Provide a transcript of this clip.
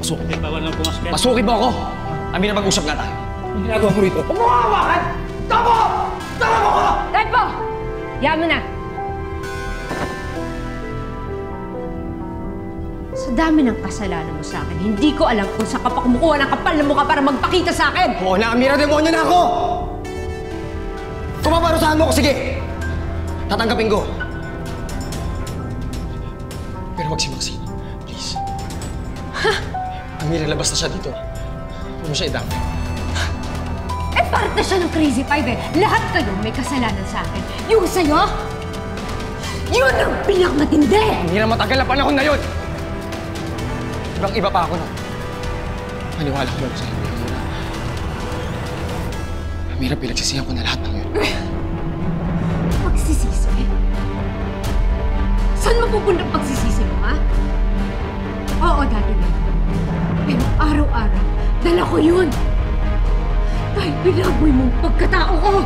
Pasukin. Bawal lang pumasok yan. Pasukin mo ako! Amira, mag-usap nga tayo. Ang ginagawa ko rito. Umuhawakan! Tama! Tama mo ko! Edpo! Yan mo na! Sa dami ng kasalanan mo sa akin, hindi ko alam kung saan ka pa kumukuha ng kapal na mukha para magpakita sa akin! Oo na, Amira, demonyo na ako! Kung maparusahan mo ako, sige! Tatanggapin ko. Pero wag si Maxine. Please. Ha? Amira, labas na siya dito. Huwag mo siya idamay. Eh, parte siya ng Crazy Five eh. Lahat kayo may kasalanan sa akin. Yung sa'yo, yun ang pinakamatindi! Amira, matagal na panahon na yun! Ibang-iba pa ako na. Maniwala ko lang sa'yo, Amira. Amira, pinagsisihan ko na lahat ng yun. Pagsisisi? Saan mapupunta pagsisisi mo, ha? Oo, dati na. Pero araw-araw, dala ko yun. Dahil binaboy mo ang pagkatao ko.